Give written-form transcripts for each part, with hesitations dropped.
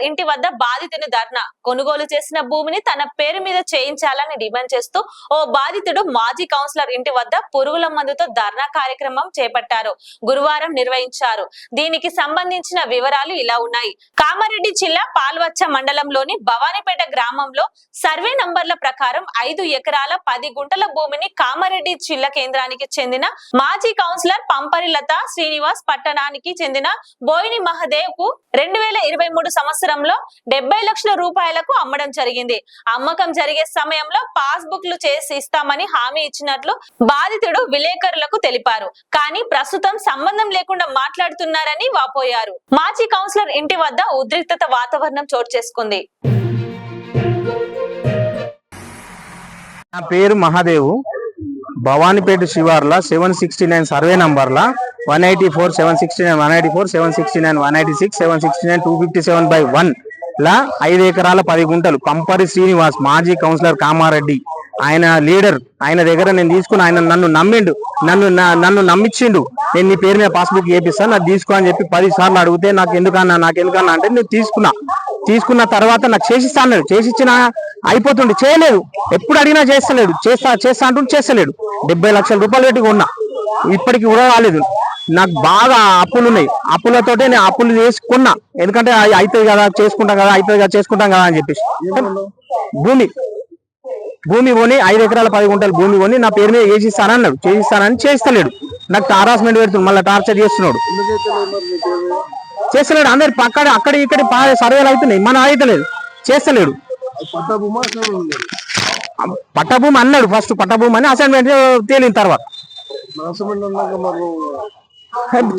Councillor ఇంటి వద్ద బాధితుని ధర్నా. కొనుగోలు చేసిన భూమిని తన పేరు మీద చేయించాలని డిమాండ్ చేస్తూ ఓ బాధితుడు మాజీ కౌన్సిలర్ ఇంటి వద్ద పురుగుల మందుతో ధర్నా కార్యక్రమం చేపట్టారు. గురువారం నిర్వహించారు. దీనికి సంబంధించిన వివరాలు ఇలా ఉన్నాయి. కామారెడ్డి జిల్లా పాల్వచ్చ మండలంలోని భవానీపేట గ్రామంలో సర్వే నంబర్ల ప్రకారం 5 ఎకరాల 10 గుంటల భూమిని కామారెడ్డి జిల్లా కేంద్రానికి చెందిన మాజీ కౌన్సిలర్ పంపరిలత శ్రీనివాస్, పట్టణానికి చెందిన బోయిని మహదేవ్ కు 2023 సంవత్సరంలో 70 లక్షల రూపాయలకు అమ్మడం జరిగింది. అమ్మకం జరిగే సమయంలో పాస్ బుక్లు చేసి ఇస్తామని హామీ ఇచ్చినట్లు బాధితుడు విలేకరులకు తెలిపారు. కానీ ప్రస్తుతం సంబంధం లేకుండా మాట్లాడుతున్నారని వాపోయారు. మాజీ కౌన్సిలర్ ఇంటి వద్ద ఉద్రిక్తత వాతావరణం చోటు చేసుకుంది. నా పేరు మహాదేవ్. భవానీపేట శివార్ల 769 సర్వే నంబర్ల 184, 769, 184, 769, 196, 769, 257/1 లా 5 ఎకరాల 10 గుంటలు పంపరి శ్రీనివాస్ మాజీ కౌన్సిలర్ కామారెడ్డి, ఆయన లీడర్. ఆయన దగ్గర నేను తీసుకుని ఆయన నన్ను నమ్మిండు, నన్ను నమ్మించిండు. నేను నీ పేరు మీద పాస్బుక్ చేపిస్తాను, నాకు తీసుకో అని చెప్పి 10 సార్లు అడిగితే నాకు ఎందుకన్నా అంటే నేను తీసుకున్న తర్వాత నాకు చేసిస్తా అన్నాడు. చేసిచ్చిన అయిపోతుండే, చేయలేదు. ఎప్పుడు అడిగినా చేస్తలేడు. చేస్తా అంటూ చేస్తలేడు. 70 లక్షల రూపాయలు పెట్టి కొన్నా, ఇప్పటికి కూడా రాలేదు. నాకు బాగా అప్పులు ఉన్నాయి. అప్పులతోటే నేను అప్పులు చేసుకున్నా. ఎందుకంటే అవుతుంది కదా, చేసుకుంటాం కదా అని చెప్పేసి భూమి కొని 5 ఎకరాల 10 గుంటలు భూమి కొని నా పేరు మీద చేసిస్తానన్నాడు. చేసిస్తానని చేస్తలేడు. నాకు హారాస్మెంట్ పెడుతున్నాడు, మళ్ళీ టార్చర్ చేస్తున్నాడు. చేస్తలేడు. అందరు అక్కడ ఇక్కడ సర్వేలు అవుతున్నాయి, మన అవుతలేదు, చేస్తలేడు. పట్టభూమి అన్నాడు ఫస్ట్, పట్టభూమి అని అసైన్మెంట్ తేలిన తర్వాత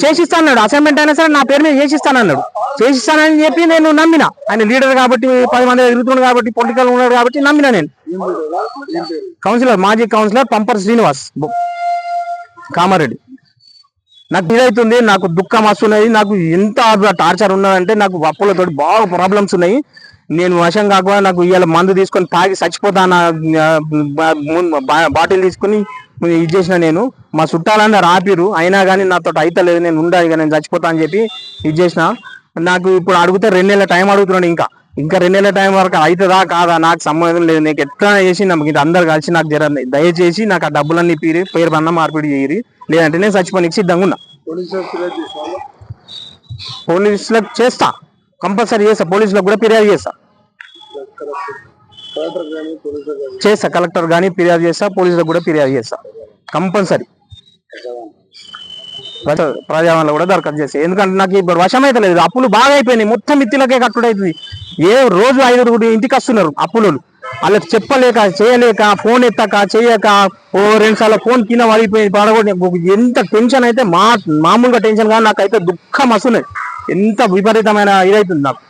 చేసిస్తానన్నాడు. అసైన్మెంట్ అయినా సరే నా పేరు మీద చేసిస్తానన్నాడు. చేసిస్తానని చెప్పి నేను నమ్మిన. ఆయన లీడర్ కాబట్టి, 10 మంది ఎదుగుతున్నాడు కాబట్టి, పొలిటికల్ ఉన్నాడు కాబట్టి నమ్మిన. నేను మాజీ కౌన్సిలర్ పంపర్ శ్రీనివాస్ కామారెడ్డి. నాకు ఇదైతుంది, నాకు దుఃఖం వస్తున్నది. నాకు ఎంత టార్చర్ ఉన్నదంటే నాకు అప్పులతో బాగా ప్రాబ్లమ్స్ ఉన్నాయి. నేను వశం కాకుండా నాకు ఇవాళ మందు తీసుకొని తాగి చచ్చిపోతాను, బాటిల్ తీసుకుని ఇది చేసిన. నేను మా చుట్టాలన్నా ఆపిరు, అయినా కానీ నాతో అయితలేదు. నేను ఉండాలి, నేను చచ్చిపోతా అని చెప్పి ఇది చేసిన. నాకు ఇప్పుడు అడిగితే 2 నెలల టైం అడుగుతున్నాడు. ఇంకా 2 నెలల టైం వరకు అవుతుందా కాదా నాకు సంబంధం లేదు. నీకు ఎట్లా చేసి ఇది అందరు కలిసి నాకు దయచేసి నాకు ఆ డబ్బులన్నీ పేరు పన్న మార్పిడి చేయరు, లేదంటే నేను చచ్చిపోనికి సిద్ధంగా ఉన్నా. పోలీసులకు చేస్తా, కంపల్సరీ చేస్తా. పోలీసులకు కూడా ఫిర్యాదు చేస్తా. కలెక్టర్ కానీ ఫిర్యాదు చేస్తా, పోలీసులకు కూడా ఫిర్యాదు చేస్తా కంపల్సరీ. ప్రజావాణిలో కూడా దరఖాస్తు చేస్తా. ఎందుకంటే నాకు ఇప్పుడు వశం అయితే లేదు. అప్పులు బాగా అయిపోయినాయి. మొత్తం మిత్తిలకే కట్టుడవుతుంది. రోజు 5 ఇంటికి వస్తున్నారు అప్పులు. వాళ్ళకి చెప్పలేక, చేయలేక, ఫోన్ ఎత్తక, చేయక, 2 సార్లు ఫోన్ కింద పడిపోయి ఎంత టెన్షన్ అయితే మామూలుగా టెన్షన్ కానీ నాకైతే దుఃఖం వస్తున్నాయి. ఎంత విపరీతమైన ఇదైతుంది నాకు.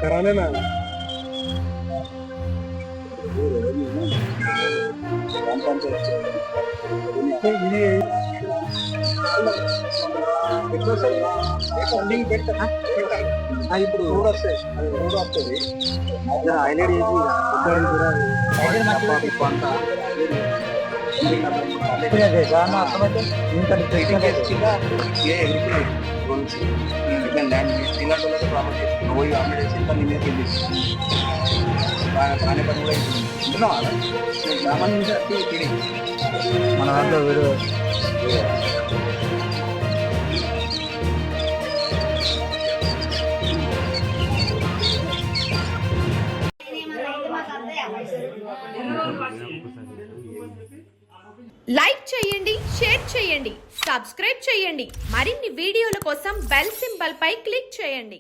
कराने ना ఇప్పుడు రోడ్ వస్తాయి, రోడ్ వస్తుంది హైలైట్ మన దాంట్లో వీడియో లైక్ చేయండి, షేర్ చేయండి, సబ్స్క్రైబ్ చేయండి. మరిన్ని వీడియోల కోసం బెల్ సింబల్ పై క్లిక్ చేయండి.